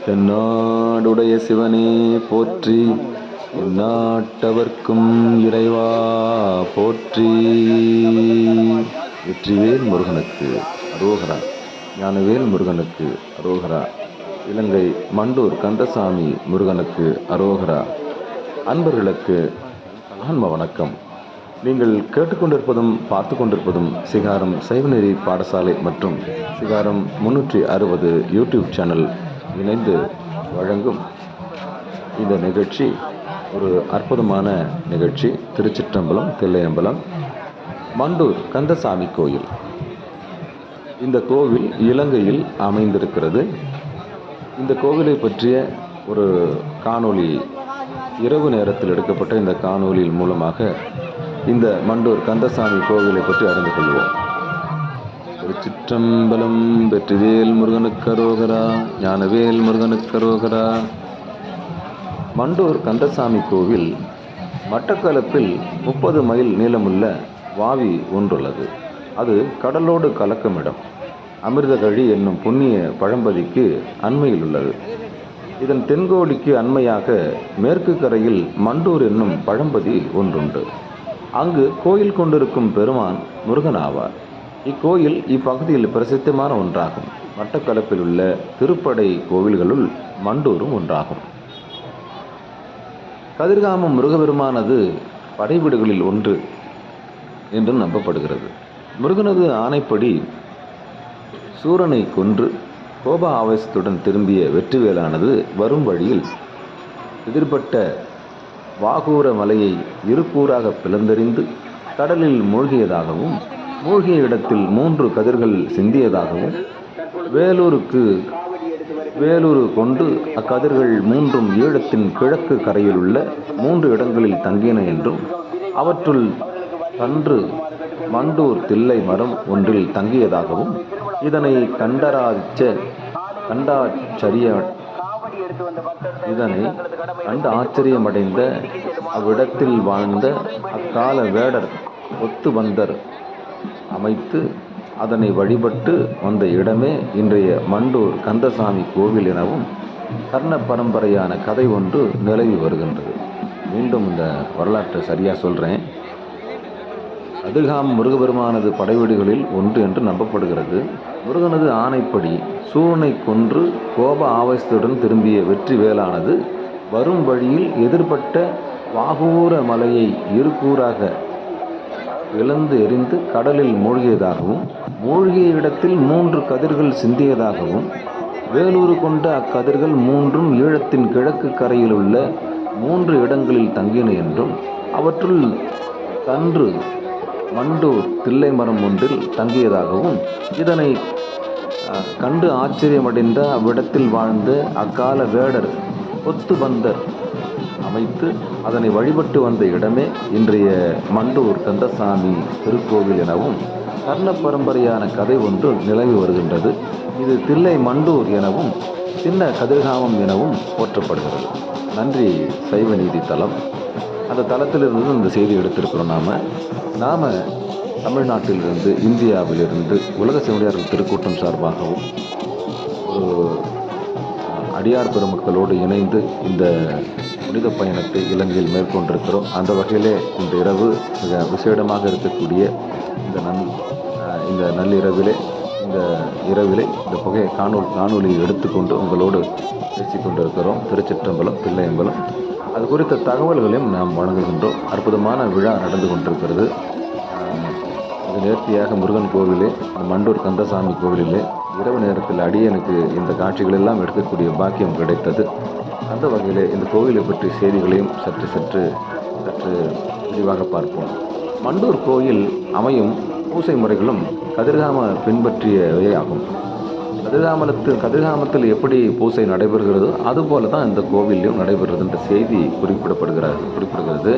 தென்னாடுடைய சிவனே போற்றி, எந்நாட்டவர்க்கும் இறைவா போற்றி. வெற்றிவேல் முருகனுக்கு அரோகரா, ஞானவேல் முருகனுக்கு அரோகரா, இலங்கை மண்டூர் கந்தசாமி முருகனுக்கு அரோகரா. அன்பர்களுக்கு ஆன்ம வணக்கம். நீங்கள் கேட்டுக்கொண்டிருப்பதும் பார்த்து கொண்டிருப்பதும் சிகாரம் சைவநெறி பாடசாலை மற்றும் சிகாரம் 360 யூடியூப் சேனல் இணைந்து வழங்கும் இந்த நிகழ்ச்சி ஒரு அற்புதமான நிகழ்ச்சி. திருச்சிற்றம்பலம், தில்லையம்பலம், மண்டூர் கந்தசாமி கோயில். இந்த கோவில் இலங்கையில் அமைந்திருக்கிறது. இந்த கோவிலை பற்றிய ஒரு காணொளி, இரவு நேரத்தில் எடுக்கப்பட்ட இந்த காணொளியின் மூலமாக இந்த மண்டூர் கந்தசாமி கோவிலை பற்றி அறிந்து கொள்வோம். திருச்சிற்றம்பலம். வெற்றிவேல் முருகனுக்கு அரோகரா, ஞானவேல் முருகனுக்கு அரோகரா. மண்டூர் கந்தசாமி கோவில் மட்டக்களப்பில் 30 மைல் நீளமுள்ள வாவி ஒன்றுள்ளது. அது கடலோடு கலக்கும் இடம். அமிர்தகழி என்னும் புண்ணிய பழம்பதிக்கு அண்மையில் உள்ளது. இதன் தென்கோடிக்கு அண்மையாக மேற்கு கரையில் மண்டூர் என்னும் பழம்பதி ஒன்றுண்டு. அங்கு கோயில் கொண்டிருக்கும் பெருமான் முருகன் ஆவார். இக்கோயில் இப்பகுதியில் பிரசித்தமான ஒன்றாகும். மட்டக்களப்பில் உள்ள திருப்படை கோவில்களுள் மண்டூரும் ஒன்றாகும். கதிர்காமம் முருகபெருமானது படைவீடுகளில் ஒன்று என்று நம்பப்படுகிறது. முருகனது ஆணைப்படி சூரனை கொன்று கோப ஆவேசத்துடன் திரும்பிய வெற்றிவேலானது வரும் வழியில் எதிர்பட்ட வாகூர மலையை இருக்கூறாக பிளந்தெறிந்து கடலில் மூழ்கியதாகவும், மூழ்கிய இடத்தில் 3 கதிர்கள் சிந்தியதாகவும், வேலூர் கொண்டு அக்கதிர்கள் 3ம் ஈழத்தின் கிழக்கு கரையில் உள்ள 3 இடங்களில் தங்கின என்றும், அவற்றுள் கன்று மண்டூர் தில்லை மரம் ஒன்றில் தங்கியதாகவும், இதனை கண்டு ஆச்சரியமடைந்த அவ்விடத்தில் வாழ்ந்த அக்கால வேடர் ஒத்துவந்தர் அமைத்து அதனை வழிபட்டு வந்த இடமே இன்றைய மண்டூர் கந்தசாமி கோவில் எனவும் கர்ண பரம்பரையான கதை ஒன்று நிலவி வருகின்றது. மீண்டும் இந்த வரலாற்றை சரியாக சொல்கிறேன். கதிர்காமம் முருகபெருமானது படைவீடுகளில் ஒன்று என்று நம்பப்படுகிறது. முருகனது ஆணைப்படி சூரனை கொன்று கோப ஆவேசத்துடன் திரும்பிய வெற்றி வேலானது வரும் வழியில் எதிர்பட்ட வாகூர மலையை இருக்கூறாக இழந்து எரிந்து கடலில் மூழ்கியதாகவும், மூழ்கிய இடத்தில் 3 கதிர்கள் சிந்தியதாகவும், வேலூர் கொண்ட அக்கதிர்கள் 3ம் ஈழத்தின் கிழக்கு கரையில் உள்ள 3 இடங்களில் தங்கின என்றும், அவற்றுள் கன்று மண்டூர் தில்லை மரம் ஒன்றில் தங்கியதாகவும், இதனை கண்டு ஆச்சரியமடைந்த அவ்விடத்தில் வாழ்ந்த அக்கால வேடர் ஒத்துவந்தர் அமைத்து அதனை வழிபட்டு வந்த இடமே இன்றைய மண்டூர் கந்தசாமி திருக்கோவில் எனவும் கர்ண பரம்பரையான கதை ஒன்று நிலவி வருகின்றது. இது தில்லை மண்டூர் எனவும் சின்ன கதிர்காமம் எனவும் போற்றப்படுகிறது. நன்றி சைவ நீதி தலம். அந்த தளத்திலிருந்து இந்த செய்தி எடுத்திருக்கிறோம். நாம் தமிழ்நாட்டிலிருந்து, இந்தியாவிலிருந்து உலக செவிலியர்கள் திருக்கூட்டம் சார்பாகவும் ஒரு அடியார் பெருமக்களோடு இணைந்து இந்த புனித பயணத்தை இலங்கையில் மேற்கொண்டிருக்கிறோம். அந்த வகையிலே இந்த இரவு மிக விசேடமாக இருக்கக்கூடிய இந்த நள்ளிரவிலே இந்த புகையை காணொலியை எடுத்துக்கொண்டு உங்களோடு பேசிக்கொண்டிருக்கிறோம். திருச்சிற்றம்பலம், தில்லையம்பலம், அது குறித்த தகவல்களையும் நாம் வழங்குகின்றோம். அற்புதமான விழா நடந்து கொண்டிருக்கிறது. இது நேர்த்தியாக முருகன் கோவிலே, மண்டூர் கந்தசாமி கோவிலிலே இரவு நேரத்தில் அடியனுக்கு இந்த காட்சிகளெல்லாம் எடுக்கக்கூடிய பாக்கியம் கிடைத்தது. அந்த வகையிலே இந்த கோவிலை பற்றிய செய்திகளையும் சற்று விரிவாக பார்ப்போம். மண்டூர் கோயில் அமையும் பூசை முறைகளும் கதிர்காம பின்பற்றியவை ஆகும். கதிர்காமத்தில் எப்படி பூசை நடைபெறுகிறதோ அதுபோல தான் இந்த கோவிலையும் நடைபெறுகிறது என்ற செய்தி குறிப்பிடுகிறது.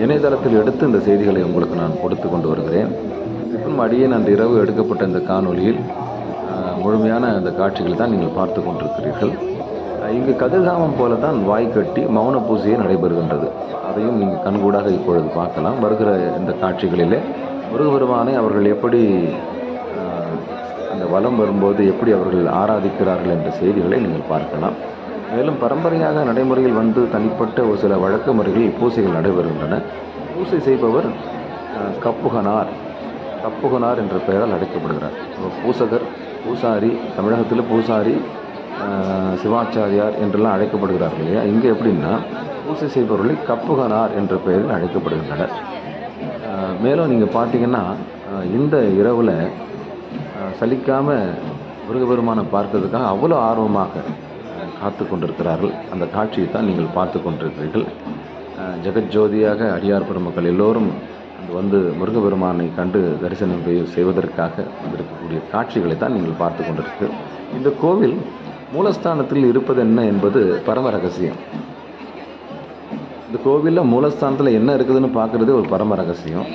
இணையதளத்தில் எடுத்து இந்த செய்திகளை உங்களுக்கு நான் கொடுத்து கொண்டு வருகிறேன். இப்போ அடியேன் அந்த இரவு எடுக்கப்பட்ட இந்த காணொலியில் முழுமையான அந்த காட்சிகளை தான் நீங்கள் பார்த்து கொண்டிருக்கிறீர்கள். இங்கு கதிர்காமம் போல தான் வாய்க்கட்டி மௌன பூஜையே நடைபெறுகின்றது. அதையும் நீங்கள் கண்கூடாக இப்பொழுது பார்க்கலாம். வருகிற இந்த காட்சிகளிலே முருகபெருமானை அவர்கள் எப்படி அந்த வலம் வரும்போது எப்படி அவர்கள் ஆராதிக்கிறார்கள் என்ற செய்திகளை நீங்கள் பார்க்கலாம். மேலும் பரம்பரையாக நடைமுறையில் வந்து தனிப்பட்ட ஒரு சில வழக்க முறைகளில் பூசைகள் நடைபெறுகின்றன. பூசை செய்பவர் கப்புகனார் கப்புகனார் என்ற பெயரால் அழைக்கப்படுகிறார். பூசகர், பூசாரி, தமிழகத்தில் பூசாரி, சிவாச்சாரியார் என்றெல்லாம் அழைக்கப்படுகிறார்கள் இல்லையா. இங்கே எப்படின்னா பூசை செய்பவர்களை கப்புகனார் என்ற பெயரில் அழைக்கப்படுகின்றனர். மேலும் நீங்கள் பார்த்தீங்கன்னா இந்த இரவில் சலிக்காமல் முருகபெருமானை பார்க்கறதுக்காக அவ்வளோ ஆர்வமாக காத்து கொண்டிருக்கிறார்கள். அந்த காட்சியை தான் நீங்கள் பார்த்து கொண்டிருக்கிறீர்கள். ஜெகஜோதியாக அடியார் பெருமக்கள் எல்லோரும் வந்து முருகபெருமானை கண்டு தரிசனம் செய்வதற்காக இருக்கக்கூடிய காட்சிகளை தான் நீங்கள் பார்த்து கொண்டிருக்கு. இந்த கோவில் மூலஸ்தானத்தில் இருப்பது என்ன என்பது பரம ரகசியம். இந்த கோவிலில் மூலஸ்தானத்தில் என்ன இருக்குதுன்னு பார்க்குறது ஒரு பரம ரகசியம்.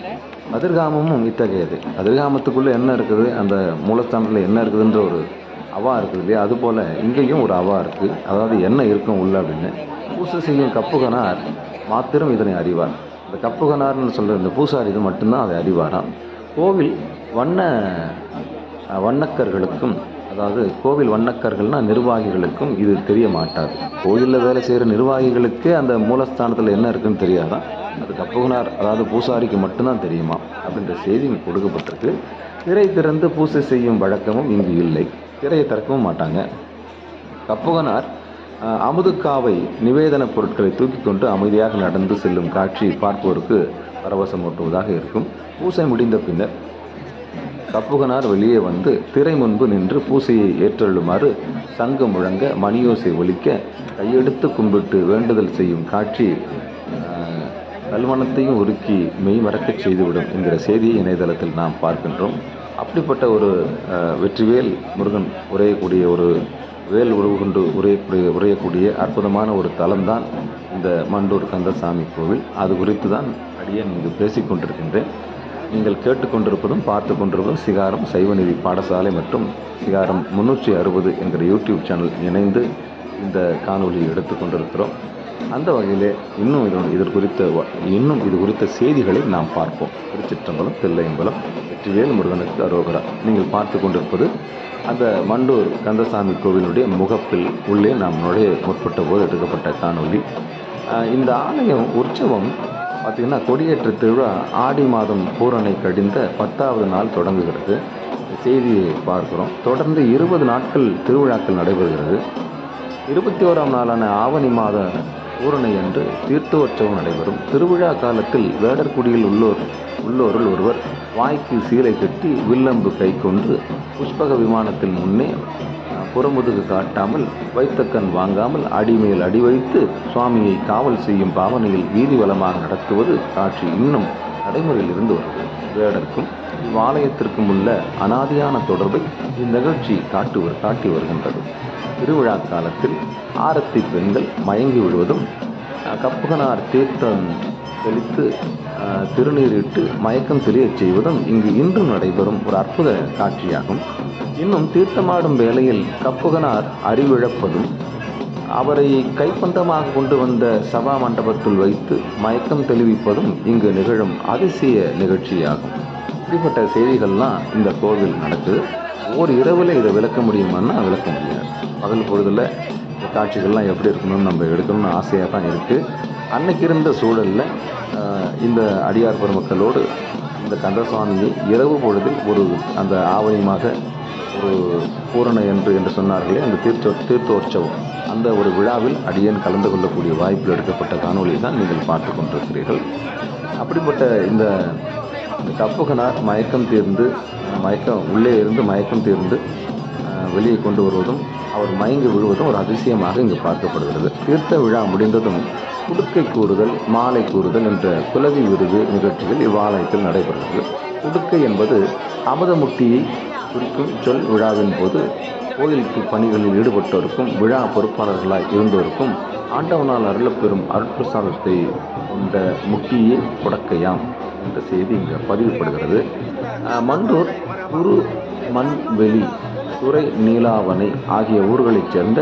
கதிர்காமமும் இத்தகையது. கதிர்காமத்துக்குள்ளே என்ன இருக்குது, அந்த மூலஸ்தானத்தில் என்ன இருக்குதுன்ற ஒரு அவா இருக்குது இல்லையா, அதுபோல் இங்கேயும் ஒரு அவா இருக்குது. அதாவது என்ன இருக்கும் உள்ள அப்படின்னு பூசை செய்யும் கப்புகனார் மாத்திரம் இதனை அறிவார். இந்த கப்புகனார்னு சொல்கிற இந்த பூசாரி இது மட்டும்தான் அதை அறிவாராம். கோவில் வண்ணக்கர்களுக்கும், அதாவது கோவில் வண்ணக்கர்கள்னால் நிர்வாகிகளுக்கும் இது தெரிய மாட்டாது. கோவிலில் வேலை செய்கிற நிர்வாகிகளுக்கு அந்த மூலஸ்தானத்தில் என்ன இருக்குன்னு தெரியாதான். அது கப்புகனார், அதாவது பூசாரிக்கு மட்டும்தான் தெரியுமா அப்படின்ற செய்தி இங்கே கொடுக்கப்பட்டிருக்கு. திரை திறந்து பூசை செய்யும் வழக்கமும் இங்கு இல்லை. திரையை திறக்கவும் மாட்டாங்க. கப்புகனார் அமுதுக்காவை நிவேதன பொருட்களை தூக்கி கொண்டு அமைதியாக நடந்து செல்லும் காட்சி பார்ப்போருக்கு பரவசமூட்டுவதாக இருக்கும். பூசை முடிந்த பின்னர் கப்புகனார் வெளியே வந்து திரை முன்பு நின்று பூசையை ஏற்றெழுமாறு சங்கம் முழங்க, மணியோசை ஒலிக்க, கையெடுத்து கும்பிட்டு வேண்டுதல் செய்யும் காட்சி கல்வனத்தையும் உருக்கி மெய் மறக்கச் செய்துவிடும் என்கிற செய்தியை இணையதளத்தில் நாம் பார்க்கின்றோம். அப்படிப்பட்ட ஒரு வெற்றிவேல் முருகன் உரையக்கூடிய ஒரு வேல் உருவு கொண்டு உரையக்கூடிய அற்புதமான ஒரு தலம்தான் இந்த மண்டூர் கந்தசாமி கோவில். அது குறித்து தான் அடியேன் இங்கு பேசிக்கொண்டிருக்கின்றேன். நீங்கள் கேட்டுக்கொண்டிருப்பதும் பார்த்து கொண்டிருப்பதும் சிகாரம் சைவநீதி பாடசாலை மற்றும் சிகாரம் 360 என்கிற யூடியூப் சேனல் இணைந்து இந்த காணொலியை எடுத்துக்கொண்டிருக்கிறோம். அந்த வகையிலே இன்னும் இது குறித்த செய்திகளை நாம் பார்ப்போம். திருச்சிற்றம்பலம், தில்லையம்பலம், வெற்றிவேல் முருகனுக்கு அரோகரா. நீங்கள் பார்த்து கொண்டிருப்பது அந்த மண்டூர் கந்தசாமி கோவிலுடைய முகப்பில் உள்ளே நாம் நுழைய முற்பட்ட போது எடுக்கப்பட்ட காணொலி. இந்த ஆலயம் உற்சவம் பார்த்திங்கன்னா கொடியேற்ற திருவிழா ஆடி மாதம் பூரணை கடிந்த 10வது நாள் தொடங்குகிறது. செய்தியை பார்க்கிறோம். தொடர்ந்து 20 நாட்கள் திருவிழாக்கள் நடைபெறுகிறது. 21ஆம் நாளான ஆவணி மாத பூரணை அன்று தீர்த்தோற்சவம் நடைபெறும். திருவிழா காலத்தில் வேடர்குடியில் உள்ளோருள் ஒருவர் வாய்க்கு சீலை கட்டி வில்லம்பு கை கொண்டு புஷ்பக விமானத்தில் முன்னே புறமுதுகு காட்டாமல் வைத்த கண் வாங்காமல் அடிமேல் அடி வைத்து சுவாமியை காவல் செய்யும் பாவனையில் வீதி வலமாக நடத்துவது காட்சி இன்னும் நடைமுறையில் இருந்து வருகிறது. வேடருக்கும் இவ்வாலயத்திற்கும் உள்ள அனாதியான தொடர்பை இந்நிகழ்ச்சி காட்டி வருகின்றது. திருவிழா காலத்தில் ஆரத்தி பெண்கள் மயங்கி விடுவதும், கப்புகனார் தீர்த்தம் தெளித்து திருநீரிட்டு மயக்கம் தெளியச் செய்வதும் இங்கு இன்றும் நடைபெறும் ஒரு அற்புத காட்சியாகும். இன்னும் தீர்த்தமாடும் வேளையில் கப்புகனார் அறிவிழப்பதும், அவரை கைப்பந்தமாக கொண்டு வந்த சபா மண்டபத்தில் வைத்து மயக்கம் தெளிவிப்பதும் இங்கு நிகழும் அதிசய நிகழ்ச்சியாகும். இப்படிப்பட்ட செய்திகள்லாம் இந்த கோவில் நடக்குது. ஒரு இரவில் இதை விளக்க முடியுமான்னா விளக்க முடியாது. பகல் பொழுதில் இந்த காட்சிகள்லாம் எப்படி இருக்கணும்னு நம்ம எடுக்கணும்னு ஆசையாக தான் இருக்குது. அன்னைக்கு இருந்த சூழலில் இந்த அடியார் பெருமக்களோடு இந்த கந்தசுவாமியை இரவு பொழுதில் அந்த ஆவணியமாக ஒரு பூரணை என்று சொன்னார்களே, அந்த தீர்த்தோற்சவம் அந்த ஒரு விழாவில் அடியேன் கலந்து கொள்ளக்கூடிய வாய்ப்பில் எடுக்கப்பட்ட காணொலியை தான் நீங்கள் பார்த்து கொண்டிருக்கிறீர்கள். அப்படிப்பட்ட இந்த கப்புகனார் உள்ளே இருந்து மயக்கம் தீர்ந்து வெளியே கொண்டு வருவதும் அவர் மயங்கி விழுவதும் ஒரு அதிசயமாக இங்கு பார்க்கப்படுகிறது. தீர்த்த விழா முடிந்ததும் குடுக்கை கூறுதல், மாலை கூறுதல் என்ற குலவி விருது நிகழ்ச்சிகள் இவ்வாலயத்தில் நடைபெறுகிறது. குடுக்கை என்பது அமுதமுட்டியை குறிக்கும் சொல். விழாவின் போது கோயிலுக்கு பணிகளில் ஈடுபட்டோருக்கும் விழா பொறுப்பாளர்களாய் இருந்தோருக்கும் ஆண்டவனால் அருளப்பெறும் அருட்பிரசாதத்தை கொண்ட முட்டியே கொடக்கையாம் என்ற செய்தி இங்கு பதிவுபடுகிறது. மண்டூர், குரு மண்வெளி, துறை நீலாவணை ஆகிய ஊர்களைச் சேர்ந்த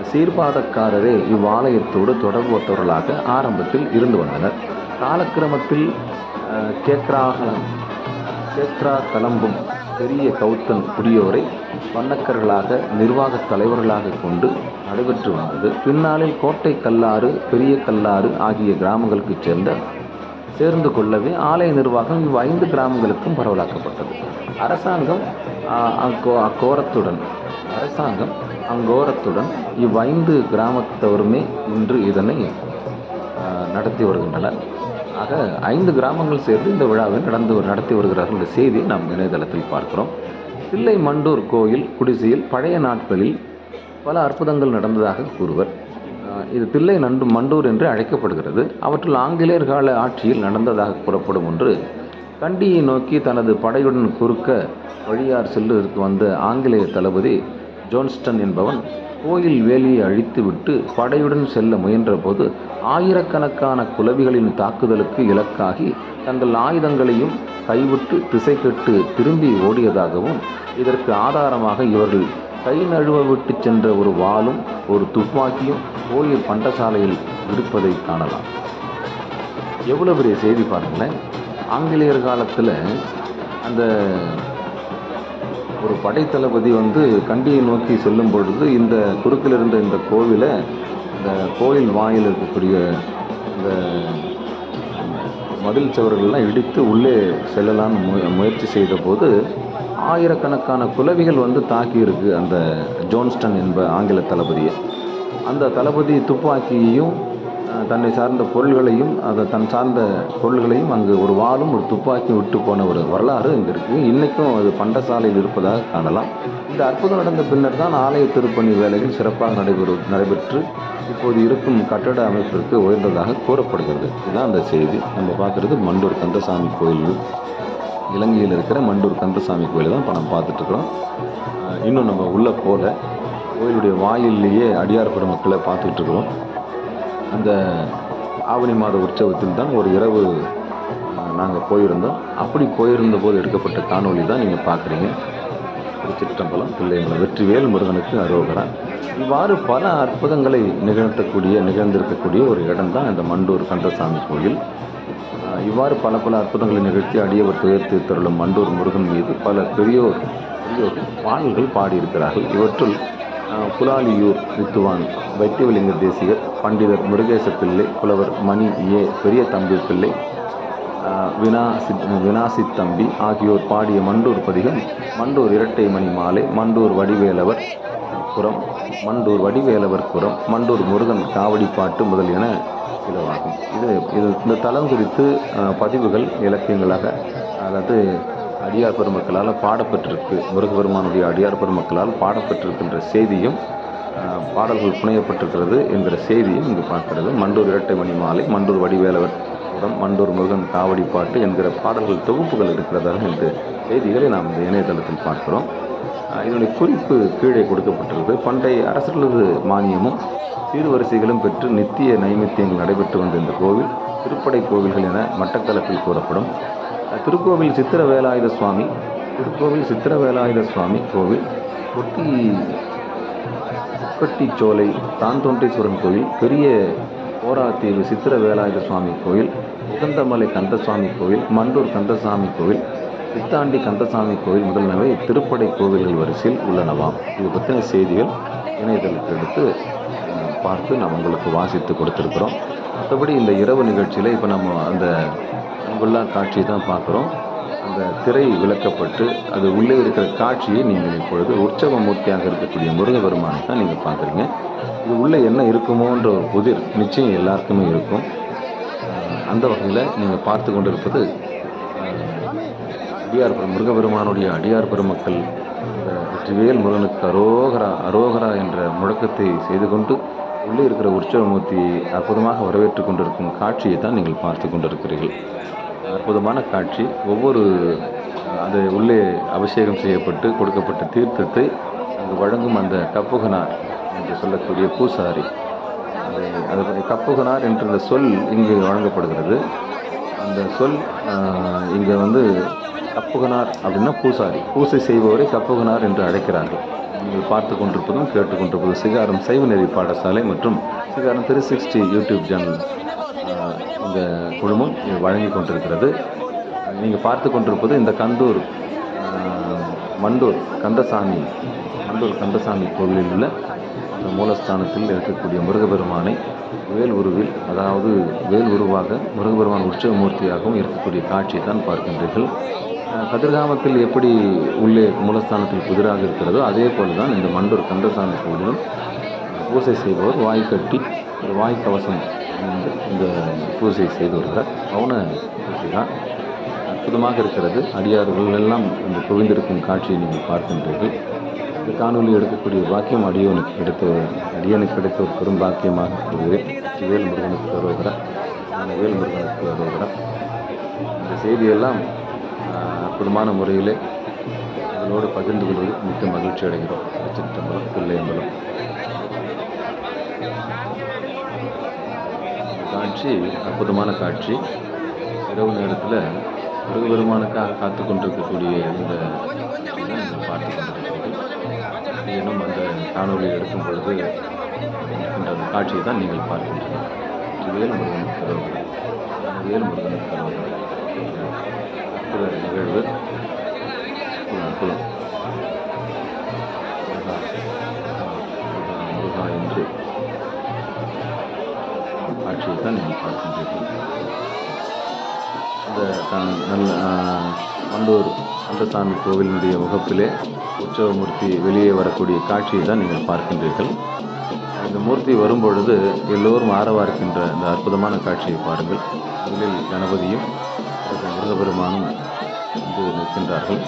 சீர்பாதக்காரரே இவ்வாலயத்தோடு தொடர்புற்றவர்களாக ஆரம்பத்தில் இருந்து வந்தனர். காலக்கிரமத்தில் கேக்ரா கலம்பும் பெரிய கௌத்தன் புதியோரை வண்ணக்கர்களாக நிர்வாக தலைவர்களாக கொண்டு நடைபெற்று வந்தது. பின்னாளில் கோட்டை கல்லாறு, பெரிய கல்லாறு ஆகிய கிராமங்களுக்கு சேர்ந்து கொள்ளவே ஆலய நிர்வாகம் இவ் 5 கிராமங்களுக்கும் பரவலாக்கப்பட்டது. அரசாங்கம் அங்கோரத்துடன் இவ் 5 கிராமத்தவருமே இன்று இதனை நடத்தி வருகின்றனர். ஆக 5 கிராமங்கள் சேர்ந்து இந்த விழாவை நடத்தி வருகிறார்கள் என்ற செய்தியை நாம் இணையதளத்தில் பார்க்கிறோம். தில்லை மண்டூர் கோயில் குடிசையில் பழைய நாட்களில் பல அற்புதங்கள் நடந்ததாக கூறுவர். இது தில்லை மண்டூர் என்று அழைக்கப்படுகிறது. அவற்றில் ஆங்கிலேயர் கால ஆட்சியில் நடந்ததாக கூறப்படும் ஒன்று, கண்டியை நோக்கி தனது படையுடன் குறுக்க வழியார் செல்வதற்கு வந்த ஆங்கிலேய தளபதி ஜோன்ஸ்டன் என்பவன் கோயில் வேலியை அழித்துவிட்டு படையுடன் செல்ல முயன்ற போது ஆயிரக்கணக்கான குலவிகளின் தாக்குதலுக்கு இலக்காகி தங்கள் ஆயுதங்களையும் கைவிட்டு திசை கெட்டு திரும்பி ஓடியதாகவும், இதற்கு ஆதாரமாக இவர்கள் கை நழுவ விட்டு சென்ற ஒரு வாளும் ஒரு துப்பாக்கியும் கோயில் பண்டசாலையில் இருப்பதை காணலாம். எவ்வளோ பெரிய செய்தி பாருங்களேன். ஆங்கிலேயர் காலத்தில் அந்த ஒரு படைத்தளபதி கண்டியை நோக்கி செல்லும் பொழுது இந்த குறுக்கில் இருந்த இந்த கோவிலை, இந்த கோயில் வாயில் இருக்கக்கூடிய இந்த மதில் சுவர்கள்லாம் இடித்து உள்ளே செல்லலான்னு முயற்சி செய்த போது ஆயிரக்கணக்கான குலவிகள் தாக்கியிருக்கு அந்த ஜோன்ஸ்டன் என்ப ஆங்கில தளபதியை. அந்த தளபதி துப்பாக்கியையும் தன்னை சார்ந்த பொருள்களையும் தன் சார்ந்த பொருள்களையும் அங்கு ஒரு வாளும் ஒரு துப்பாக்கியும் விட்டு போன ஒரு வரலாறு இங்கே இருக்குது. இன்றைக்கும் அது பண்டசாலையில் இருப்பதாக காணலாம். இந்த அற்புதம் நடந்த பின்னர் தான் ஆலய திருப்பணி வேலைகள் சிறப்பாக நடைபெற்று இப்போது இருக்கும் கட்டட அமைப்பிற்கு உயர்ந்ததாக கூறப்படுகிறது. இதுதான் அந்த செய்தி. நம்ம பார்க்குறது மண்டூர் கந்தசாமி கோயில், இலங்கையில் இருக்கிற மண்டூர் கந்தசாமி கோயிலை தான் இப்போ நம்ம பார்த்துட்ருக்குறோம். இன்னும் நம்ம உள்ளே போல கோயிலுடைய வாயிலேயே அடியார் பெருமக்களை பார்த்துட்ருக்குறோம். அந்த ஆவணி மாத உற்சவத்தில் தான் ஒரு இரவு நாங்கள் போயிருந்தோம். அப்படி போயிருந்த போது எடுக்கப்பட்ட காணொளி தான் நீங்கள் பார்க்குறீங்க. திருச்சிற்றம்பலம், பிள்ளைங்களை வெற்றிவேல் முருகனுக்கு அரோகரா. இவ்வாறு பல அற்புதங்களை நிகழ்ந்திருக்கக்கூடிய ஒரு இடம் தான் இந்த மண்டூர் கந்தசாமி கோயில். இவ்வாறு பல அற்புதங்களை நிகழ்த்தி அடியவர் துயர்த்து தருளும் மண்டூர் முருகன் மீது பல பெரியோர் பாடல்கள் பாடியிருக்கிறார்கள். இவற்றுள் புலாலியூர் வித்துவான் வைத்தியலிங்க தேசிகர், பண்டிதர் முருகேச பிள்ளை, புலவர் மணி ஏ பெரிய தம்பி பிள்ளை, வினாசித் தம்பி ஆகியோர் பாடிய மண்டூர் பதிகம் மண்டூர் இரட்டை மணி மாலை, மண்டூர் வடிவேலவர் குரம், மண்டூர் முருகன் காவடி பாட்டு முதலியன சிலவாகும். இந்த தலம் குறித்து பதிவுகள் இலக்கியங்களாக, அதாவது அடியார் பெருமக்களால் பாடப்பெற்றிருக்கு, முருகபெருமானுடைய அடியார் பெருமக்களால் பாடப்பெற்றிருக்கின்ற செய்தியும் பாடல்கள் புனையப்பட்டிருக்கிறது என்கிற செய்தியும் இங்கு பார்க்கிறது. மண்டூர் இரட்டை மணி மாலை, மண்டூர் வடிவேலவர் குரம், மண்டூர் முருகன் காவடி பாட்டு என்கிற பாடல்கள் தொகுப்புகள் இருக்கிறதாக இந்த செய்திகளை நாம் இந்த இணையதளத்தில் பார்க்கிறோம். இதனுடைய குறிப்பு கீழே கொடுக்கப்பட்டிருக்கு. பண்டைய அரசர்களது மானியமும் சீர்வரிசைகளும் பெற்று நித்திய நைமித்தியங்கள் நடைபெற்று வந்த இந்த கோவில் திருப்படை கோவில்கள் என மட்டக்களப்பில் கூறப்படும். திருக்கோவில் சித்திரவேலாயுத சுவாமி கோவில், கொக்கட்டிச்சோலை தான்தோன்றீஸ்வரன் கோவில், பெரிய ஓராத்தீவு சித்திரவேலாயுத சுவாமி கோவில், உகந்தமலை கந்தசாமி கோவில், மண்டூர் கந்தசாமி கோவில், சித்தாண்டி கந்தசாமி கோவில் முதலியவை திருப்படை கோவில்கள் வரிசையில் உள்ளனவாம். இது பற்றின செய்திகள் இணையதளத்தில் எடுத்து பார்த்து நாம் உங்களுக்கு வாசித்து கொடுத்துருக்குறோம். மற்றபடி இந்த இரவு நிகழ்ச்சியில் இப்போ நம்ம அந்த அங்குள்ள காட்சியை தான் பார்க்குறோம். அந்த திரை விளக்கப்பட்டு அது உள்ளே இருக்கிற காட்சியை நீங்கள் இப்பொழுது உற்சவ மூர்த்தியாக இருக்கக்கூடிய முருகபெருமானை தான் நீங்கள் பார்க்குறீங்க. இது உள்ளே என்ன இருக்குமோன்ற ஒரு புதிர் நிச்சயம் எல்லாருக்குமே இருக்கும். அந்த வகையில் நீங்கள் பார்த்து கொண்டிருப்பது முருகபெருமானுடைய அடியார் பெருமக்கள் இந்த வெற்றிவேல் முருகனுக்கு அரோகரா என்ற முழக்கத்தை செய்து கொண்டு உள்ளே இருக்கிற உற்சவமூர்த்தியை அற்புதமாக வரவேற்று கொண்டிருக்கும் காட்சியை தான் நீங்கள் பார்த்து கொண்டிருக்கிறீர்கள். அற்புதமான காட்சி. ஒவ்வொரு அது உள்ளே அபிஷேகம் செய்யப்பட்டு கொடுக்கப்பட்ட தீர்த்தத்தை அங்கு வழங்கும் அந்த கப்புகனார் என்று சொல்லக்கூடிய பூசாரி, அது கப்புகனார் என்ற சொல் இங்கு வழங்கப்படுகிறது. அந்த சொல் இங்கே கப்புகனார் அப்படின்னா பூசாரி, பூசை செய்பவரை கப்புகனார் என்று அழைக்கிறார்கள். நீங்கள் பார்த்து கொண்டிருப்பதும் கேட்டுக்கொண்டிருப்பதும் சிகாரம் சைவ நெறி பாடசாலை மற்றும் சிகாரம் 360 யூடியூப் சேனல் இந்த குழுமம் வழங்கி கொண்டிருக்கிறது. நீங்கள் பார்த்து கொண்டிருப்பது இந்த கந்தூர் மண்டூர் கந்தசாமி கோவிலில் உள்ள அந்த மூலஸ்தானத்தில் இருக்கக்கூடிய முருகபெருமானை வேல் உருவில், அதாவது வேல் உருவாக முருகபெருமான் உற்சவமூர்த்தியாகவும் இருக்கக்கூடிய காட்சியை தான் பார்க்கின்றீர்கள். கதிர்காமத்தில் எப்படி உள்ளே மூலஸ்தானத்தில் புதிராக இருக்கிறதோ அதே போல் தான் இந்த மண்டூர் கந்தசாமி கோவிலும் பூஜை செய்பவர் வாய் கட்டி ஒரு வாய் கவசம் இந்த பூஜை செய்து வருகிறார். மௌன பூஜை தான் அற்புதமாக இருக்கிறது. அடியார்கள் எல்லாம் இந்த குவிந்திருக்கும் காட்சியை நீங்கள் பார்க்கின்றீர்கள். இந்த காணொலி எடுக்கக்கூடிய பாக்கியம் அடியனுக்கு கிடைத்த ஒரு பெரும் பாக்கியமாக கூறுகிறேன். வேல் முருகனுக்கு வருகிறார், வேல் முருகனுக்கு வருகிறார். இந்த செய்தியெல்லாம் அற்புதமான முறையிலே இதனோடு பகிர்ந்து கொள்வது மிக்க மகிழ்ச்சி அடைகிறோம். திருச்சிற்றம்பலம், தில்லையம்பலம். காட்சி அற்புதமான காட்சி. இரவு நேரத்தில் முருகபெருமானுக்காக காத்து கொண்டிருக்கக்கூடிய இந்த பார்த்து கொண்டிருக்கிறீர்கள். இன்னும் அந்த காணொலி எடுக்கும் பொழுது இருக்கின்ற அந்த காட்சியை தான் நீங்கள் பார்க்கின்றீர்கள். வேல் முருகனுக்கு கரோகரா, வேல் முருகனுக்கு கரோகரா. அற்புத நிகழ்வு, அற்புதம். முருகா என்று காட்சியை தான் நீங்கள் பார்க்கின்றீர்கள். இந்த மண்டூர் கந்தசாமி கோவிலினுடைய முகப்பிலே உற்சவமூர்த்தி வெளியே வரக்கூடிய காட்சியை தான் நீங்கள் பார்க்கின்றீர்கள். இந்த மூர்த்தி வரும்பொழுது எல்லோரும் ஆரவார்க்கின்ற இந்த அற்புதமான காட்சியை பாருங்கள். முதலில் கணபதியும் முருகபெருமானும் வந்து நிற்கின்றார்கள்.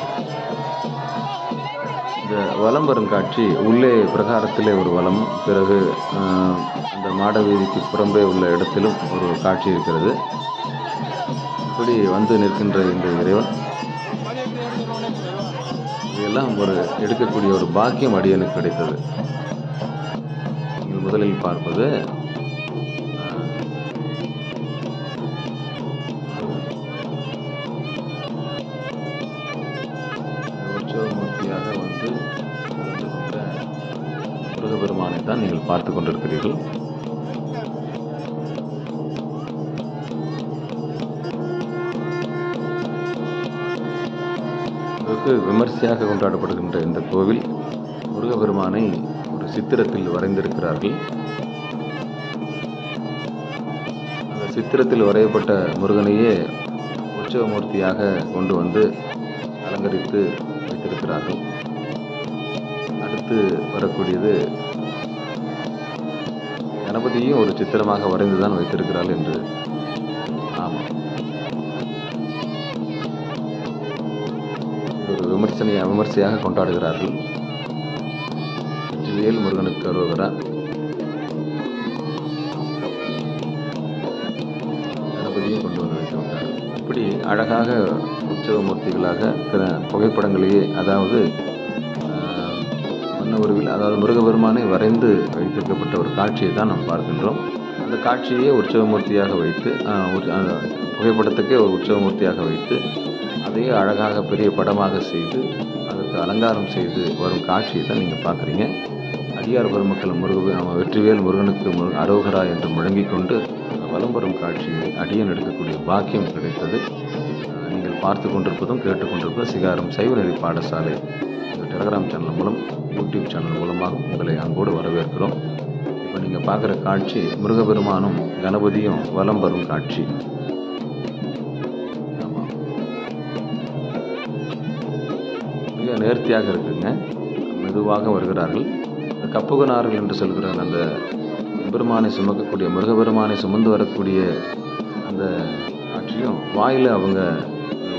இந்த வலம் வரும் காட்சி உள்ளே பிரகாரத்திலே ஒரு வலம், பிறகு அந்த மாட வீதிக்கு புறம்பே உள்ள இடத்திலும் ஒரு காட்சி இருக்கிறது. இப்படி வந்து நிற்கின்ற இந்த இறைவன் இதெல்லாம் ஒரு எடுக்கக்கூடிய ஒரு பாக்கியம் அடியனுக்கு கிடைத்தது. நீங்கள் முதலில் பார்ப்பது உற்சவமூர்த்தியாக வந்து முருகபெருமானை தான் நீங்கள் பார்த்து கொண்டிருக்கிறீர்கள். விமர்சையாக கொண்டாடப்படுகின்ற இந்த கோவில் முருகபெருமானை ஒரு சித்திரத்தில் வரைந்திருக்கிறார்கள். அந்த சித்திரத்தில் வரையப்பட்ட முருகனையே உற்சவமூர்த்தியாக கொண்டு வந்து அலங்கரித்து வைத்திருக்கிறார்கள். அடுத்து வரக்கூடியது கணபதியும் ஒரு சித்திரமாக வரைந்துதான் வைத்திருக்கிறார்கள் என்று. ஆமாம், ஒரு விமர்சையாக கொண்டாடுகிறார்கள். வேல் முருகனுக்கு அரோகரா. கணபதியும் கொண்டு வந்து வைத்துவிட்டார்கள். இப்படி அழகாக உற்சவமூர்த்திகளாக புகைப்படங்களையே, அதாவது மன்னவர்கள், அதாவது முருகபெருமானை வரைந்து வைத்திருக்கப்பட்ட ஒரு காட்சியை தான் நாம் பார்க்கின்றோம். அந்த காட்சியை உற்சவமூர்த்தியாக வைத்து, புகைப்படத்துக்கே ஒரு உற்சவமூர்த்தியாக வைத்து அதையே அழகாக பெரிய படமாக செய்து அதற்கு அலங்காரம் செய்து வரும் காட்சியை தான் நீங்கள் பார்க்குறீங்க. அடியார் பெருமக்கள் நம்ம வெற்றிவேல் முருகனுக்கு அரோகரா என்று முழங்கிக் கொண்டு வலம் வரும் காட்சியை அடியன் எடுக்கக்கூடிய பாக்கியம் கிடைத்தது. நீங்கள் பார்த்து கொண்டிருப்பதும் கேட்டுக்கொண்டிருப்பதும் சிகாரம் சைவநெறி பாடசாலை டெலகிராம் சேனல் மூலம், யூடியூப் சேனல் மூலமாக உங்களை அங்கோடு வரவேற்கிறோம். இப்போ நீங்கள் பார்க்குற காட்சி முருகபெருமானும் கணபதியும் வலம் வரும் காட்சி. மிக நேர்த்தியாக இருக்குங்க. மெதுவாக வருகிறார்கள். கப்புகனார்கள் என்று சொல்கிற அந்த பெருமானை சுமக்கக்கூடிய முருகபெருமானை சுமந்து வரக்கூடிய அந்த காட்சியும் வாயில் அவங்க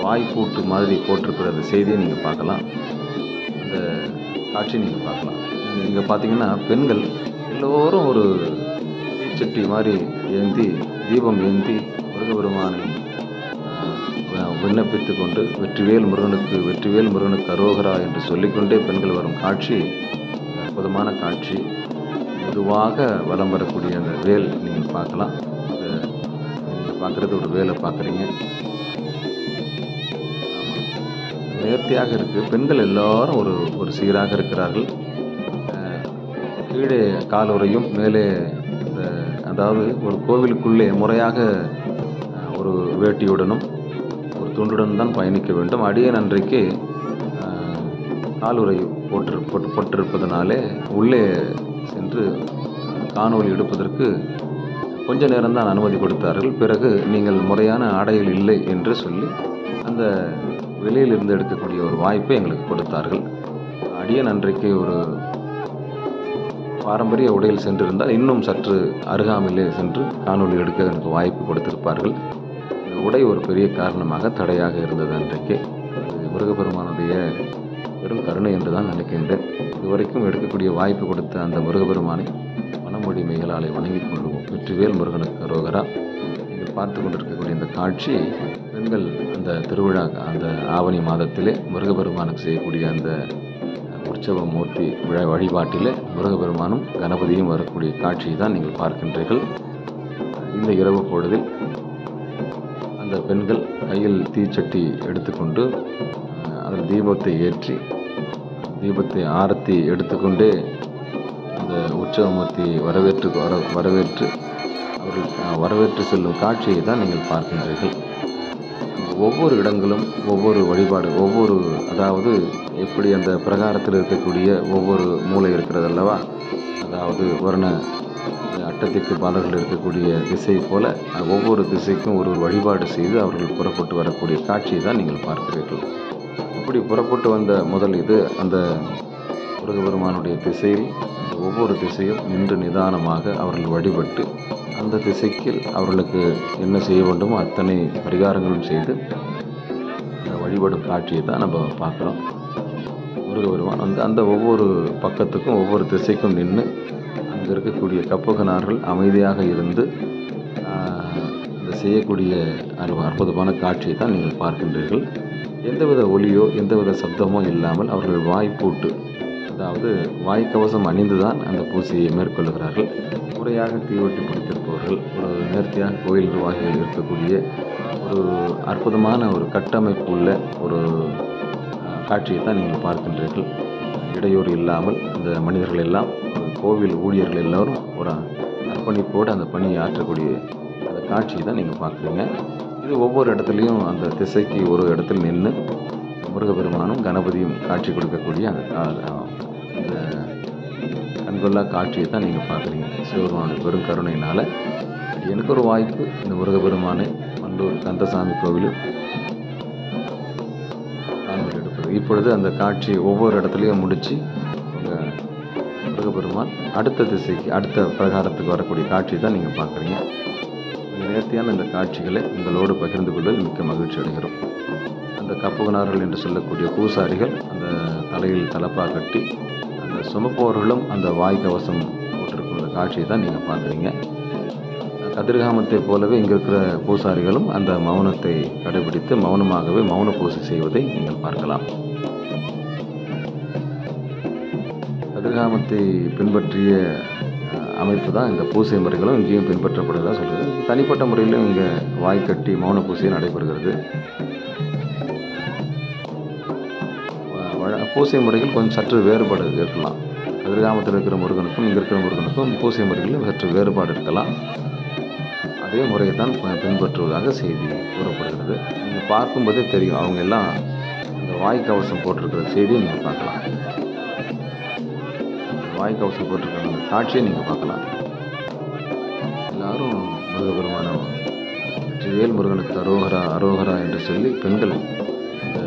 வாய்ப்பூட்டு மாதிரி போட்டிருக்கிற அந்த செய்தியை நீங்கள் பார்க்கலாம். அந்த காட்சியை நீங்கள் பார்க்கலாம். இங்கே பார்த்தீங்கன்னா பெண்கள் எல்லோரும் ஒரு தீச்சட்டி மாதிரி ஏந்தி, தீபம் ஏந்தி முருகபெருமானை விண்ணப்பித்து கொண்டு வெற்றிவேல் முருகனுக்கு அரோகரா என்று சொல்லிக்கொண்டே பெண்கள் வரும் காட்சி அற்புதமான காட்சி. மெதுவாக வலம் வரக்கூடிய அந்த வேல் நீங்கள் பார்க்கலாம். நீங்கள் பார்க்குறது ஒரு வேலை பார்க்குறீங்க. நேர்த்தியாக இருக்குது. பெண்கள் எல்லாரும் ஒரு சீராக இருக்கிறார்கள். கீழே காலுறையும் மேலே அதாவது ஒரு கோவிலுக்குள்ளே முறையாக ஒரு வேட்டியுடனும் ஒரு துண்டுடன் தான் பயணிக்க வேண்டும். அடியேன் அன்றைக்கு காலுறை போட்டிருப்பதனாலே உள்ளே சென்று காணொளி எடுப்பதற்கு கொஞ்ச நேரம்தான் அனுமதி கொடுத்தார்கள். பிறகு நீங்கள் முறையான ஆடையில் இல்லை என்று சொல்லி அந்த வெளியிலிருந்து எடுக்கக்கூடிய ஒரு வாய்ப்பை எங்களுக்கு கொடுத்தார்கள். அடியேன் அன்றைக்கு ஒரு பாரம்பரிய உடையில் சென்றிருந்தால் இன்னும் சற்று அருகாமையிலே சென்று காணொளி எடுக்க எனக்கு வாய்ப்பு கொடுத்திருப்பார்கள். இந்த உடை ஒரு பெரிய காரணமாக தடையாக இருந்தது அன்றைக்கு. முருகப்பெருமானுடைய பெரும் கருணை என்று தான் நினைக்கின்றேன். இதுவரைக்கும் எடுக்கக்கூடிய வாய்ப்பு கொடுத்த அந்த முருகப்பெருமானை மனமொழி மெய்களாலே வணங்கிக் கொள்வோம். வெற்றிவேல் முருகனுக்கு அரோகரா. நீங்கள் பார்த்து கொண்டிருக்கக்கூடிய இந்த காட்சி பெண்கள் அந்த திருவிழா அந்த ஆவணி மாதத்திலே முருகப்பெருமானுக்கு செய்யக்கூடிய அந்த உற்சவ மூர்த்தி வழிபாட்டிலே முருகப்பெருமானும் கணபதியும் வரக்கூடிய காட்சியை தான் நீங்கள் பார்க்கின்றீர்கள். இந்த இரவு பொழுதில் அந்த பெண்கள் கையில் தீச்சட்டி எடுத்துக்கொண்டு அதில் தீபத்தை ஏற்றி தீபத்தை ஆரத்தி எடுத்துக்கொண்டே அந்த உற்சவமூர்த்தியை வரவேற்று அவர்கள் வரவேற்று செல்லும் காட்சியை தான் நீங்கள் பார்க்கின்றீர்கள். ஒவ்வொரு இடங்களும் ஒவ்வொரு வழிபாடு அதாவது எப்படி அந்த பிரகாரத்தில் இருக்கக்கூடிய ஒவ்வொரு மூலை இருக்கிறது அல்லவா, அதாவது வர்ண அட்டத்திற்கு பாலர்கள் இருக்கக்கூடிய திசை போல ஒவ்வொரு திசைக்கும் ஒரு வழிபாடு செய்து அவர்கள் புறப்பட்டு வரக்கூடிய காட்சியை தான் நீங்கள் பார்க்கிறீர்கள். இப்படி புறப்பட்டு வந்த முதல் இது அந்த முருகப்பெருமானுடைய திசையில் ஒவ்வொரு திசையும் நின்று நிதானமாக அவர்கள் வழிபட்டு அந்த திசைக்கு அவர்களுக்கு என்ன செய்ய வேண்டுமோ அத்தனை பரிகாரங்களும் செய்து வழிபடும் காட்சியை தான் நம்ம பார்க்குறோம். முருகப்பெருமான் அந்த ஒவ்வொரு பக்கத்துக்கும் ஒவ்வொரு திசைக்கும் நின்று அங்கே இருக்கக்கூடிய கப்பகனார்கள் அமைதியாக இருந்து இந்த செய்யக்கூடிய அற்புதமான காட்சியை தான் நீங்கள் பார்க்கின்றீர்கள். எந்தவித ஒலியோ எந்தவித சப்தமோ இல்லாமல் அவர்கள் வாய்ப்பூட்டு, அதாவது வாய்க்கவசம் அணிந்து தான் அந்த பூசையை மேற்கொள்கிறார்கள். முறையாக தீவட்டி பிடித்திருப்பவர்கள், ஒரு நேர்த்தியாக கோயில் நிர்வாகிகள் இருக்கக்கூடிய ஒரு அற்புதமான ஒரு கட்டமைப்பு உள்ள ஒரு காட்சியை தான் நீங்கள் பார்க்கின்றீர்கள். இடையூறு இல்லாமல் இந்த மனிதர்கள் எல்லாம், கோவில் ஊழியர்கள் எல்லோரும் ஒரு அர்ப்பணிப்போடு அந்த பணியை ஆற்றக்கூடிய அந்த காட்சியை தான் நீங்கள் பார்க்குறீங்க. இது ஒவ்வொரு இடத்துலையும் அந்த திசைக்கு ஒரு இடத்தில் நின்று முருகப்பெருமானும் கணபதியும் காட்சி கொடுக்கக்கூடிய அந்த கண்கொள்ளா காட்சியை தான் நீங்கள் பார்க்குறீங்க. சிவபெருமானுடைய பெரும் கருணையினால் எனக்கு ஒரு வாய்ப்பு இந்த முருகப்பெருமானை மண்டூர் கந்தசாமி கோவிலில் காணொலி எடுப்பது. இப்பொழுது அந்த காட்சி ஒவ்வொரு இடத்துலையும் முடித்து முருகப்பெருமான் அடுத்த திசைக்கு அடுத்த பிரகாரத்துக்கு வரக்கூடிய காட்சி தான் நீங்கள் பார்க்குறீங்க. நேர்த்தியான இந்த காட்சிகளை உங்களோடு பகிர்ந்து கொள்வதில் மிக்க மகிழ்ச்சி அடைகிறோம். அந்த கப்பகனார்கள் என்று சொல்லக்கூடிய பூசாரிகள் அந்த தலையில் தலப்பா கட்டி அந்த சுமப்பவர்களும் அந்த வாய்க்கவசம் போட்டிருக்கிற காட்சியை தான் நீங்கள் பார்க்குறீங்க. கதிர்காமத்தை போலவே இங்கே இருக்கிற பூசாரிகளும் அந்த மௌனத்தை கடைபிடித்து மௌனமாகவே மௌன பூசை செய்வதை நீங்கள் பார்க்கலாம். கதிர்காமத்தை பின்பற்றிய அமைப்பு தான் இந்த பூசை முறைகளும் இங்கேயும் பின்பற்றப்படுவதாக சொல்கிறது. தனிப்பட்ட முறையிலும் இங்கே வாய் கட்டி மௌன பூசை நடைபெறுகிறது. பூசை முறைகள் கொஞ்சம் சற்று வேறுபாடு இருக்கலாம். கதிர்காமத்தில் இருக்கிற முருகனுக்கும் இங்கே இருக்கிற முருகனுக்கும் பூசை முறைகளில் சற்று வேறுபாடு இருக்கலாம். அதே முறையை தான் பின்பற்றுவதாக செய்தி கூறப்படுகிறது. நீங்கள் பார்க்கும்போதே தெரியும், அவங்க எல்லாம் இந்த வாய்க்கவசம் போட்டிருக்கிற செய்தியை நீங்கள் பார்க்கலாம். வாய்க்கவசம் போட்டிருக்கிற அந்த காட்சியை நீங்கள் பார்க்கலாம். எல்லாரும் முருகப்பெருமான வெற்றிவேல் முருகனுக்கு அரோகரா அரோகரா என்று சொல்லி பெண்கள் இந்த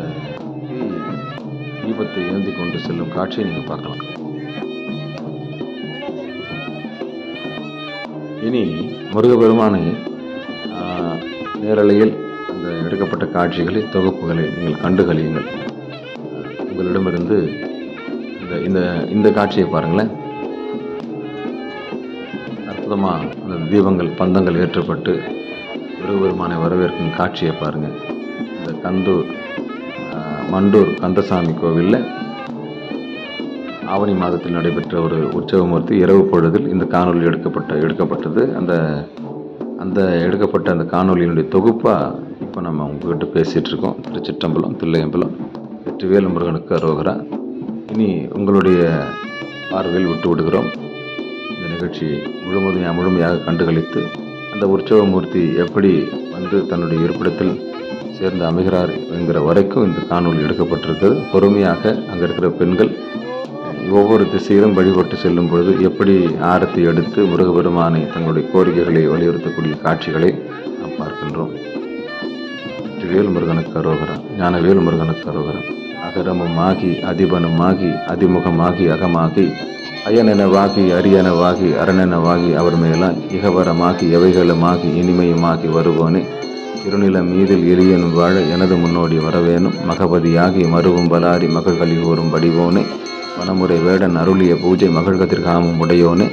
தீபத்தை ஏந்தி கொண்டு செல்லும் காட்சியை நீங்கள் பார்க்கலாம். இனி முருகப்பெருமானை நேரலையில் அந்த எடுக்கப்பட்ட காட்சிகளை தொகுப்புகளை நீங்கள் கண்டுகளியுங்கள். உங்களிடமிருந்து இந்த காட்சியை பாருங்களேன். அற்புதமாக அந்த தீபங்கள் பந்தங்கள் ஏற்றப்பட்டு முருகப்பெருமானை வரவேற்கும் காட்சியை பாருங்கள். இந்த மண்டூர் கந்தசாமி கோவிலில் ஆவணி மாதத்தில் நடைபெற்ற ஒரு உற்சவமூர்த்தி இரவு பொழுதில் இந்த காணொலி எடுக்கப்பட்டது. அந்த எடுக்கப்பட்ட அந்த காணொலியினுடைய தொகுப்பாக இப்போ நம்ம உங்ககிட்ட பேசிகிட்டு இருக்கோம். திருச்சிற்றம்பலம், தில்லையம்பலம், வெற்றிவேல் முருகனுக்கு அரோகரா. இனி உங்களுடைய பார்வையில் விட்டு விடுகிறோம். இந்த நிகழ்ச்சி முழுமையாக கண்டுகளித்து அந்த உற்சவமூர்த்தி எப்படி வந்து தன்னுடைய இருப்பிடத்தில் சேர்ந்து அமைகிறார் என்கிற வரைக்கும் இந்த காணொளி எடுக்கப்பட்டிருக்கிறது. பொறுமையாக அங்கே இருக்கிற பெண்கள் ஒவ்வொரு திசையிலும் வழிபட்டு செல்லும் பொழுது எப்படி ஆரத்தி எடுத்து முருகபெருமானை தங்களுடைய கோரிக்கைகளை வலியுறுத்தக்கூடிய காட்சிகளை நாம் பார்க்கின்றோம். வேல் முருகனுக்கு அரோகரா, ஞானவேல் முருகனுக்கு அரோகரா. அகரமுமாகி அதிபனுமாகி அதிமுகமாகி அகமாகி அயனெனவாகி அரியனவாகி அரணெனவாகி அவர் மேலாய் இகவரமாகி எவைகளுமாகி இனிமையுமாகி வருவோனே இருநில மீதில் எளியனும் வாழ எனது முன்னோடி வரவேனும் மகபதியாகி மருவும் பலாரி மகள்களி கூறும் வடிவோனே வனமுறை வேடன் அருளிய பூஜை மகள் கதிர்காமும் உடையோனே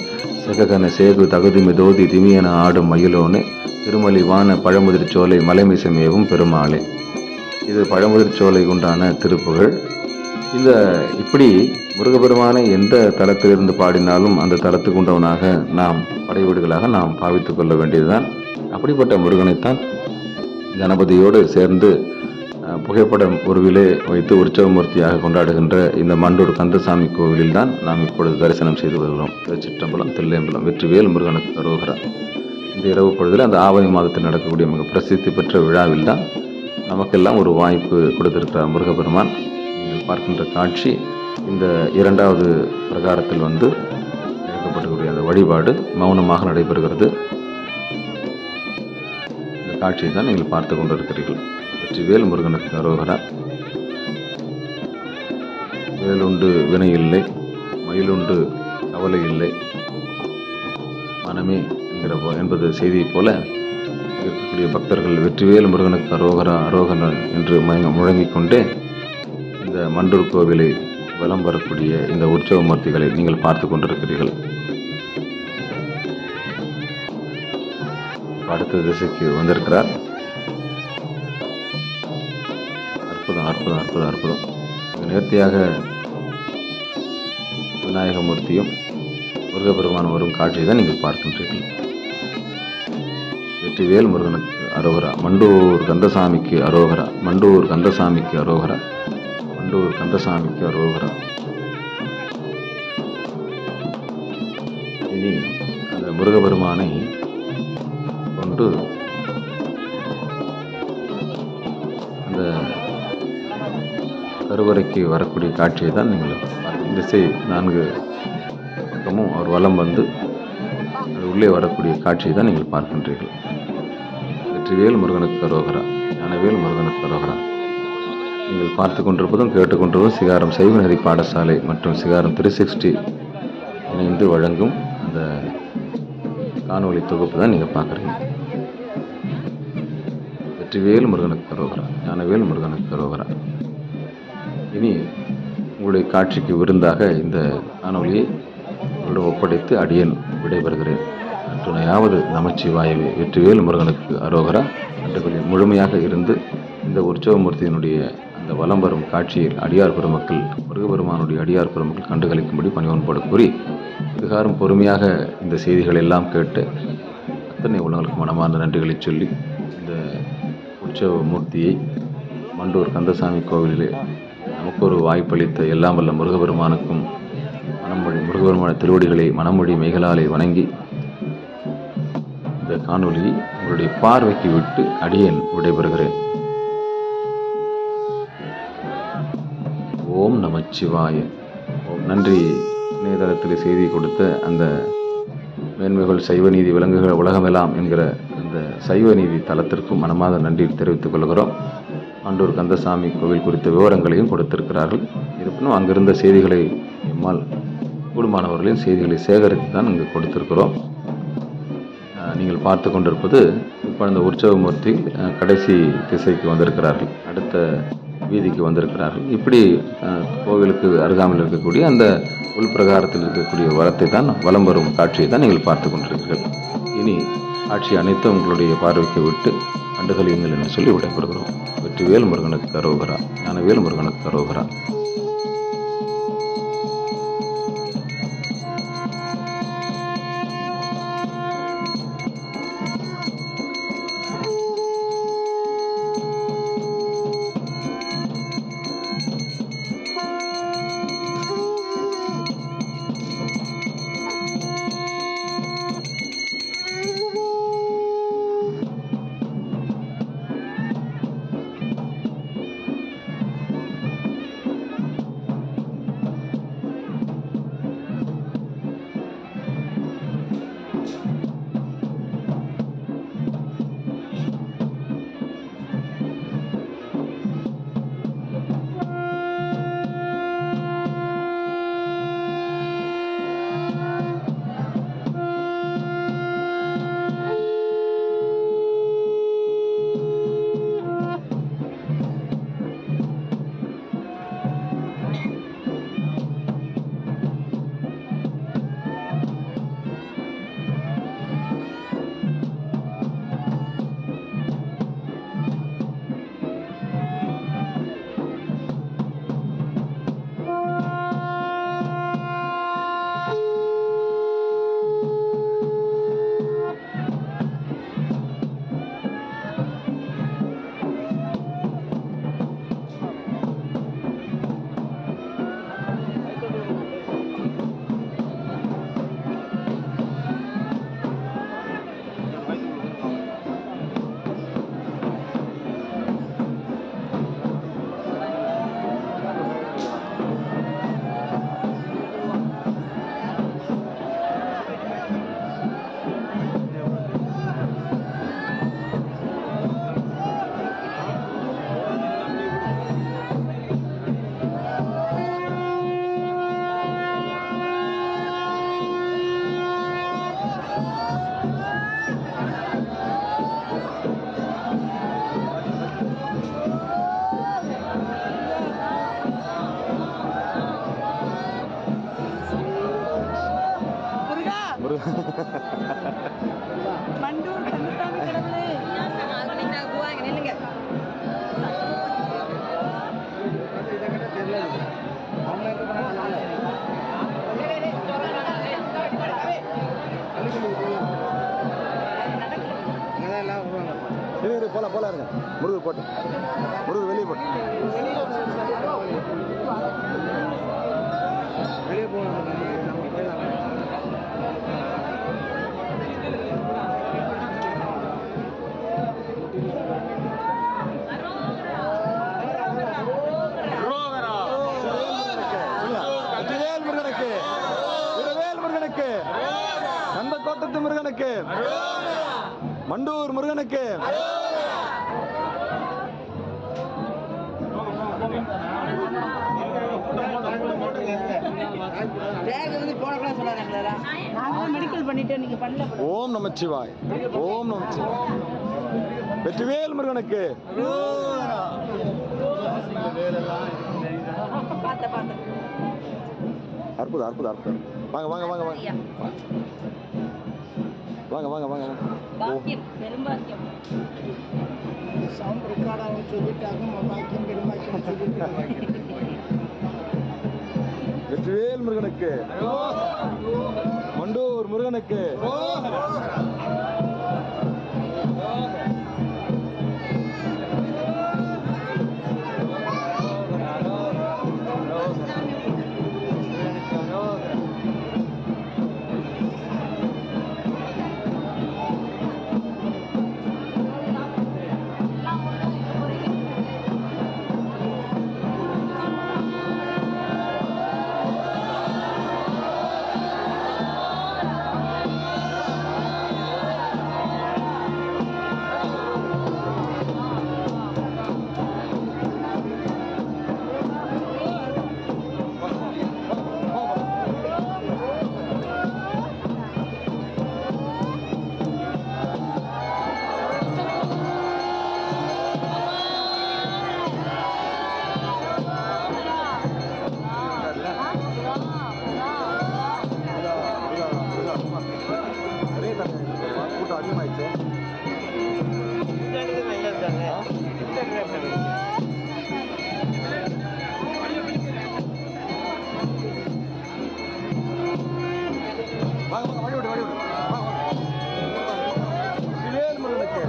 செககன சேகு தகுதி மிதோதி திமியன ஆடும் மயிலோனே திருமலிவான பழமுதிர்ச்சோலை மலைமிசமேவும் பெருமாளே. இது பழமுதிர்ச்சோலை உண்டான திருப்புகழ். இப்படி முருகபெருமானை எந்த தலத்திலிருந்து பாடினாலும் அந்த தலத்துக்கு உண்டவனாக நாம் படைவீடுகளாக நாம் பாவித்து கொள்ள வேண்டியதுதான். அப்படிப்பட்ட முருகனைத்தான் கணபதியோடு சேர்ந்து புகைப்படம் உருவிலே வைத்து உற்சவமூர்த்தியாக கொண்டாடுகின்ற இந்த மண்டூர் கந்தசாமி கோவிலில் தான் நாம் இப்பொழுது தரிசனம் செய்து வருகிறோம். திருச்சிற்றம்பலம், தில்லையம்பலம், வெற்றிவேல் முருகனுக்கு அரோகரா. இந்த இரவு பொழுதில் அந்த ஆவணி மாதத்தில் நடக்கக்கூடிய மிக பிரசித்தி பெற்ற விழாவில் தான் நமக்கெல்லாம் ஒரு வாய்ப்பு கொடுத்திருக்கிறார் முருகபெருமான். நீங்கள் பார்க்கின்ற காட்சி இந்த இரண்டாவது பிரகாரத்தில் எடுக்கப்படக்கூடிய அந்த வழிபாடு மௌனமாக நடைபெறுகிறது. இந்த காட்சியை தான் நீங்கள் பார்த்து கொண்டிருக்கிறீர்கள். வெற்றிவேல் முருகனுக்கு அரோகரா. வேலுண்டு வினை இல்லை, மயிலுண்டு கவலை இல்லை, மனமே என்பது செய்தியைப் போல இருக்கக்கூடிய பக்தர்கள் வெற்றிவேல் முருகனுக்கு அரோகரா அரோகரா என்று முழங்கிக் கொண்டே இந்த மண்டூர் கோவிலை வலம் வரக்கூடிய இந்த உற்சவ மூர்த்திகளை நீங்கள் பார்த்து கொண்டிருக்கிறீர்கள். அடுத்த திசைக்கு வந்திருக்கிறார். அற்புதம் அற்புதம் அற்புதம் அற்புதம். நேர்த்தியாக விநாயகமூர்த்தியும் முருகப்பெருமான் வரும் காட்சியை தான் நீங்கள் பார்க்கின்றீர்கள். வெற்றிவேல் முருகனுக்கு அரோகரா. மண்டூர் கந்தசாமிக்கு அரோகரா. மண்டூர் கந்தசாமிக்கு அரோகரா. மண்டூர் கந்தசாமிக்கு அரோகரா. இனி அந்த முருகப்பெருமானை கொண்டு அந்த கருவறைக்கு வரக்கூடிய காட்சியை தான் நீங்கள் திசை 4 பக்கமும் அவர் வலம் வந்து அது உள்ளே வரக்கூடிய காட்சியை தான் நீங்கள் பார்க்கின்றீர்கள். வெற்றிவேல் முருகனுக்கு அரோகரா, ஞானவேல் முருகனுக்கு அரோகரா. நீங்கள் பார்த்து கொண்டிருப்பதும் கேட்டுக்கொண்டிருப்பதும் சிகாரம் சைவநெறி பாடசாலை மற்றும் சிகாரம் 360 இணைந்து வழங்கும் அந்த காணொளி தொகுப்பு தான் நீங்கள் பார்க்குறீங்க. வெற்றிவேல் முருகனுக்கு அரோகரா, ஞானவேல் முருகனுக்கு அரோகரா. இனி உங்களுடைய காட்சிக்கு விருந்தாக இந்த காணொலியை உங்களிடம் ஒப்படைத்து அடியேன் விடைபெறுகிறேன். துணையாவது நமச்சிவாயவே. வெற்றிவேல் முருகனுக்கு அரோகரா. கண்டுகளில் முழுமையாக இருந்து இந்த உற்சவமூர்த்தியினுடைய அந்த வலம் வரும் காட்சியில் அடியார் பெருமக்கள், முருகபெருமானுடைய அடியார் பெருமக்கள் கண்டுகளிக்கும்படி பணிவன்போடு கூறி இதுகாரும் பொறுமையாக இந்த செய்திகள் எல்லாம் கேட்டு அத்தனை உலகளுக்கு மனமார்ந்த நன்றிகளை சொல்லி இந்த உற்சவ மூர்த்தியை மண்டூர் கந்தசாமி கோவிலிலே நமக்கு ஒரு வாய்ப்பளித்த எல்லாம் வல்ல முருகபெருமானுக்கும் முருகபெருமான திருவடிகளை மனமொழி மெய்களாலே வணங்கி இந்த காணொலியை உங்களுடைய பார்வைக்கு விட்டு அடியேன் விடைபெறுகிறேன். ஓம் நமச்சிவாய. நன்றி. இணையதளத்தில் செய்தி கொடுத்த அந்த மேன்மைகள் சைவ நீதி விலங்குகள் உலகமெல்லாம் என்கிற அந்த சைவ நீதி தளத்திற்கும் மனமார்ந்த நன்றி தெரிவித்துக் கொள்கிறோம். மண்டூர் கந்தசாமி கோவில் குறித்த விவரங்களையும் கொடுத்திருக்கிறார்கள். இருப்பினும் அங்கிருந்த செய்திகளை நம்மால் கூடுமானவர்களின் செய்திகளை சேகரித்து தான் இங்கு கொடுத்திருக்கிறோம். நீங்கள் பார்த்து கொண்டிருப்பது இப்போ இந்த உற்சவமூர்த்தி கடைசி திசைக்கு வந்திருக்கிறார்கள், அடுத்த வீதிக்கு வந்திருக்கிறார்கள். இப்படி கோவிலுக்கு அருகாமையில் இருக்கக்கூடிய அந்த உள்பிரகாரத்தில் இருக்கக்கூடிய வளத்தை தான் வலம் வரும் காட்சியை தான் நீங்கள் பார்த்து கொண்டிருக்கிறீர்கள். இனி காட்சி அனைத்தும் உங்களுடைய பார்வைக்கு விட்டு கண்டுகளியுங்கள் என்று சொல்லி விடைபெறுகிறோம். வெற்றிவேல் முருகனுக்கு அரோகரா, ஞானவேல் முருகனுக்கு அரோகரா. மண்டூர் கந்தசாமி கடவுளே. நில்லுங்க. போல இருங்க. முருகர் போட்டு முருகர் வெளியே போட்டு வெளியே போகணும். கந்தக்கோட்டத்து முருகனுக்கு, மண்டூர் முருகனுக்கு. மெடிக்கல் பண்ணிட்டு நீங்க பண்ணல. ஓம் நமச்சிவாய், ஓம் நமச்சிவாய். வெற்றிவேல் முருகனுக்கு. அற்புதம் அற்புதம் அற்புதம். வாங்க வாங்க வாங்க வாங்க வாங்க வாங்க வாங்க. பாக்கியம், பெரும்பாக்கியம். சவுண்ட் ரெக்கார்ட் ஆகும் சொல்லிட்டாங்க. பாக்கியம் பெரும்பாக்கியம் சொல்லிட்டாங்க. வெற்றிவேல் முருகனுக்கு, மண்டூர் முருகனுக்கு. கூட்டம் அதிகமாயிடுச்சு. வாங்க வாங்க, வழி விடு வழி விடு. வேல் முருகனுக்கு.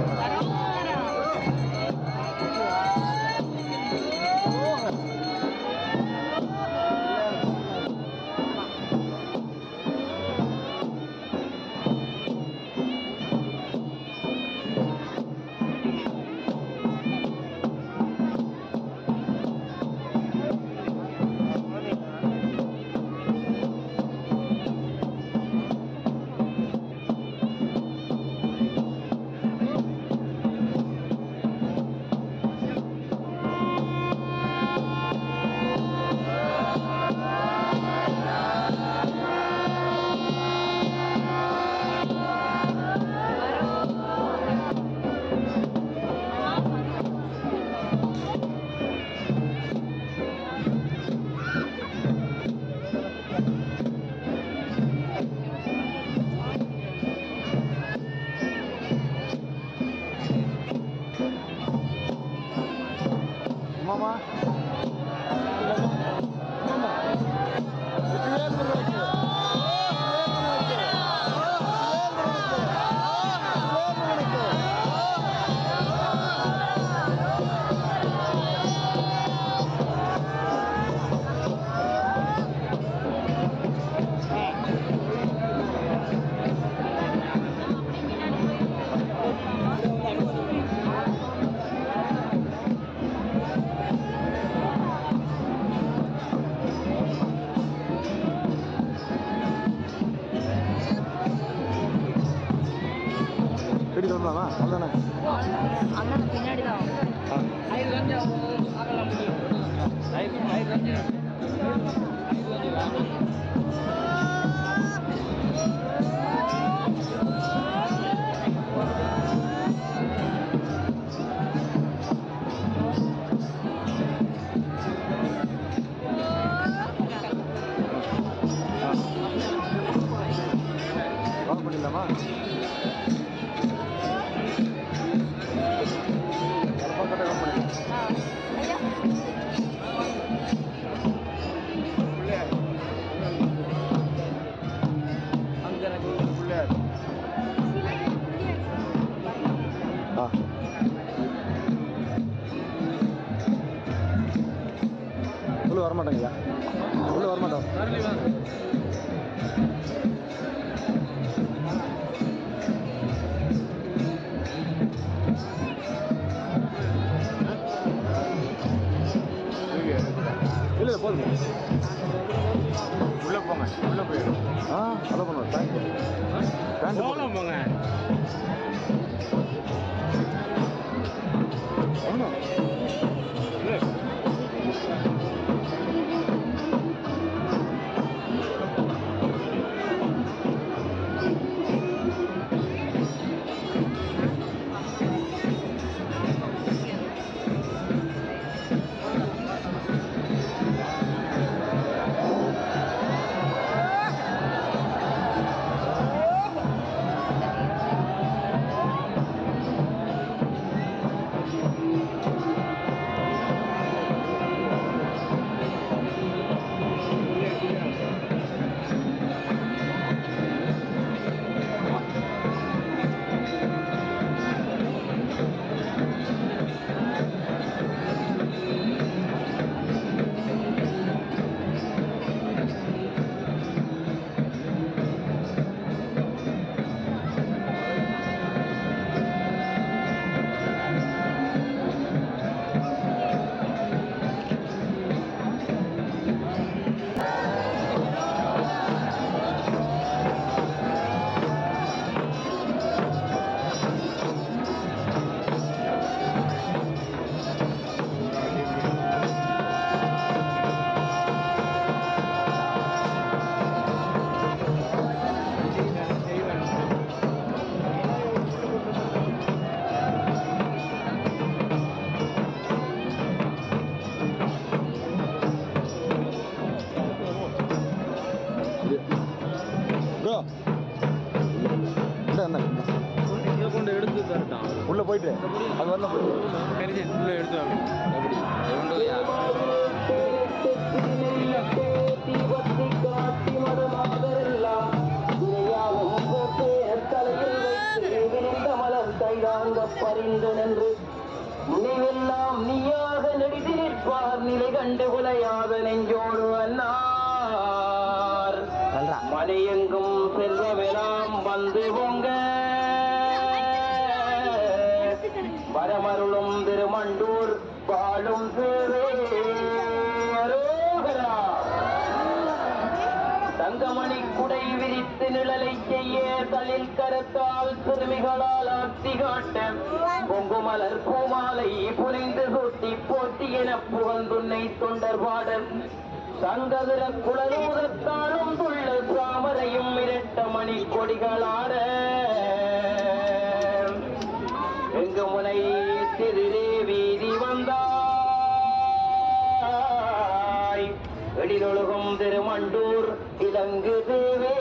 மாமா சொல்லலாமா? அதானே அண்ணன் பின்னாடி தான். ஆஃப் பண்ணிடலாமா? பக்கத்தை ஆஃப் பண்ணிடலாம். ஐயா அங்கே பிள்ளையார் ஆ உள்ளே வரமாட்டேங்கய்யா, உள்ளே வரமாட்டோம். இல்லை போதும். உள்ளே போங்க, உள்ளே போயிடும். ஆ அதான் பண்ணுவோம். பேண்ட் போகலாம் போங்க. ஒன்றும் இல்லை ப்ரோ இதை கொண்டு எடுத்து தரட்டான். உள்ளே போயிட்டு அது வரலாம் கரிஜி உள்ளே எடுத்து வாங்க. எப்படி எவ்வளோயா? நினைவெல்லாம் நீயாக நடித்து நிற்பார் நிலை கண்டு குலையாத நெஞ்சோடு அன்னார் மலையெங்கும் செல்வமெல்லாம் வந்து பொங்க வரமருளும் திருமண்டூர் வாழும் தங்கமணி குடை விரித்து நிழலை செய்ய தலில் கரத்தால் சிறுமிகளால் ஆட்சி காட்ட பொங்குமலர் பூமாலை புனைந்து சூட்டி போட்டி என புகழ்ந்துன்னை தொண்டர் பாடல் தங்கதிர குளரூதத்தாலும் துள்ள தாமரையும் இரட்ட மணி கொடிகளாட எங்கு முனை திருரே வீதி வந்தாய் எழிலொழுகும் திருமண்டூர் இலங்கு தேவே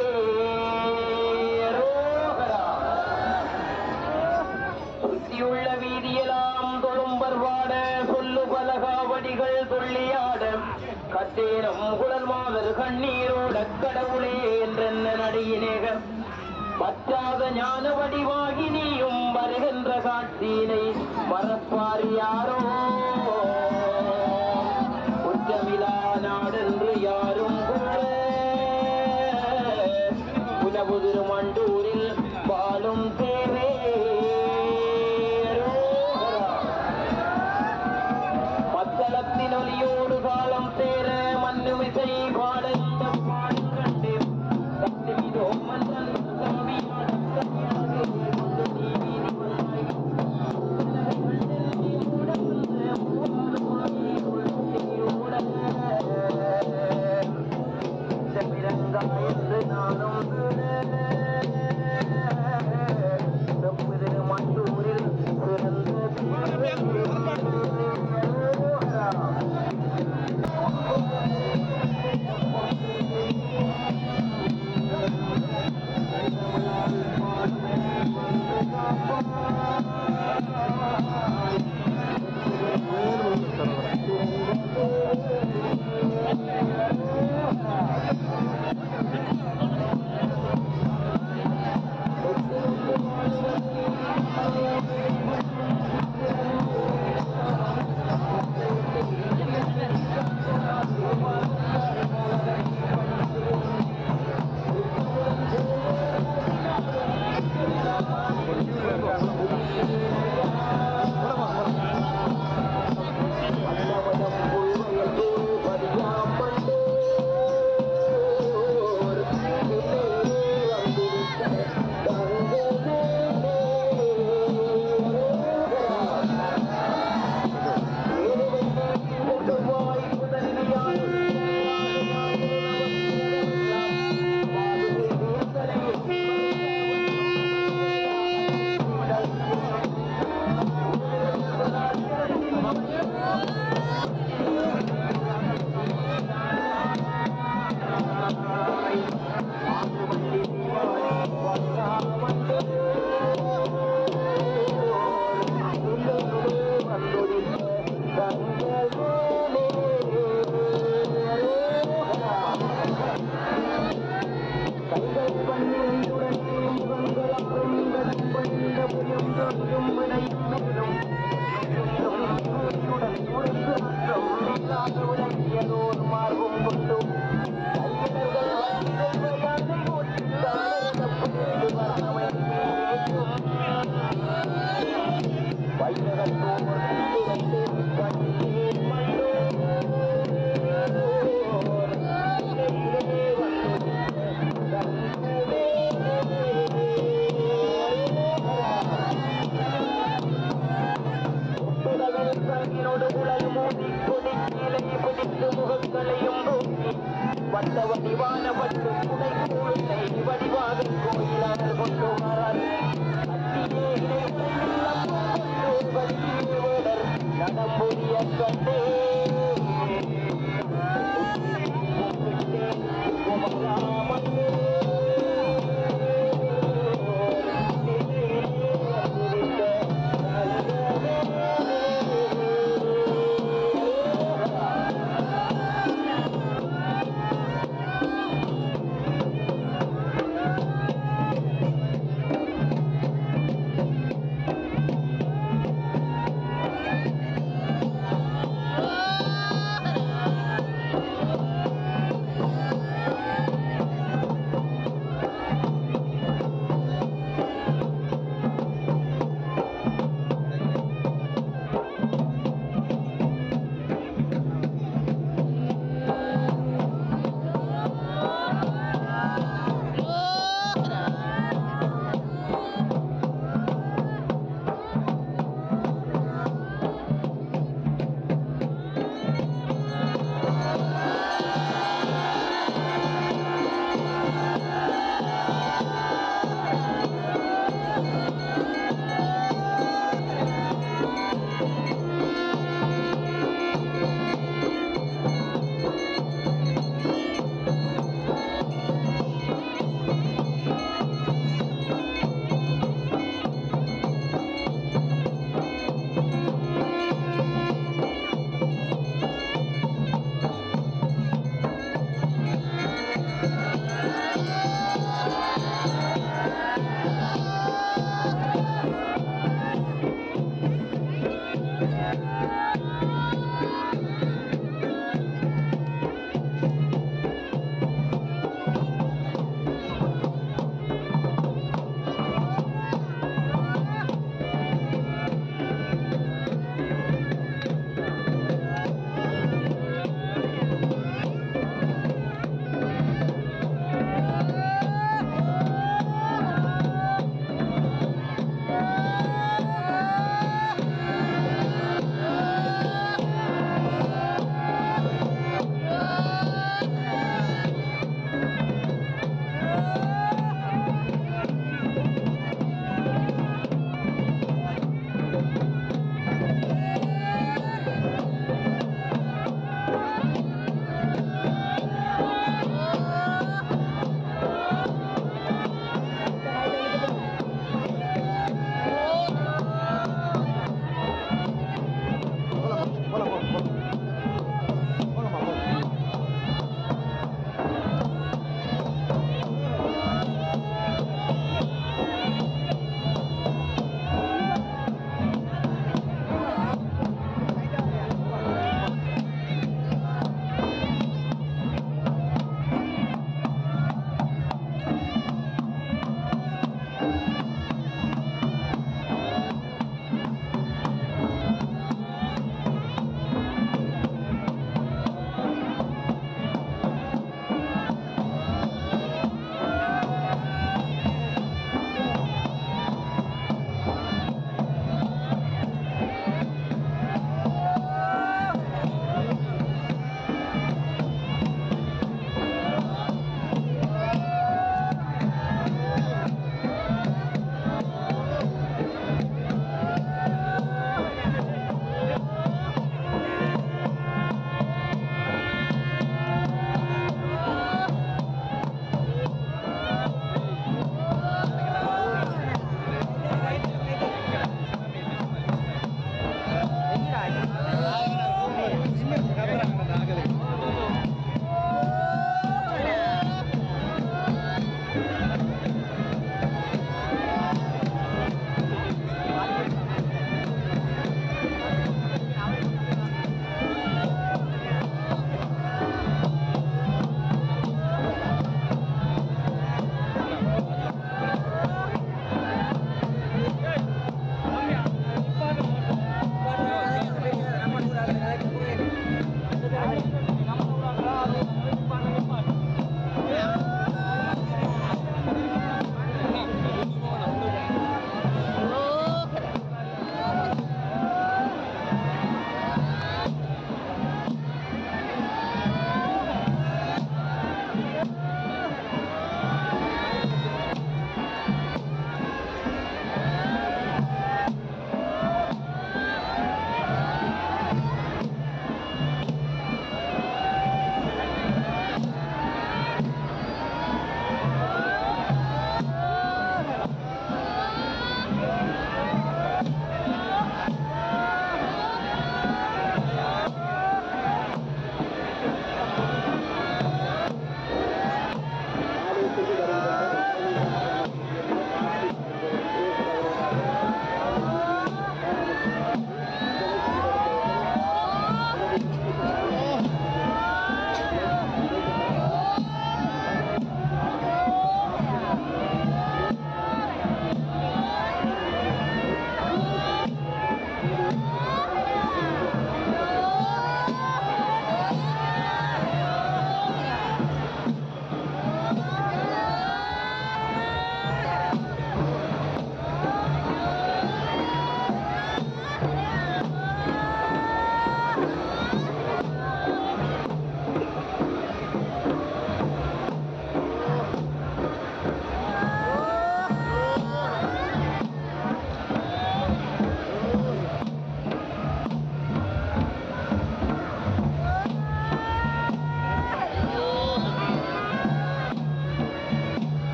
சுத்தியுள்ள வீதியெல்லாம் தொழும்பர் பாட சொல்லு பலகாவடிகள் துள்ளியாட கத்தேரம் குழல் மாதர் கண்ணீரோட கடவுளே என்றென்ன நடிகினேக பற்றாத ஞான வடிவாகி நீயும் வருகின்ற காட்சியினை மறப்பார் யாரோ குற்றமிலா நாடென்று யாரும் புனவு திருமண்டூரில் வாழும் தேவே மத்தளத்தின் ஒலியோடு காலம் சேர மண்ணு விசை பாடந்த பாடும் கண்டு சக்தி மீதோ மன்னன் சாமியாட வட்ட வடிவான பட்டு துணை கூழுத்தை வடிவாக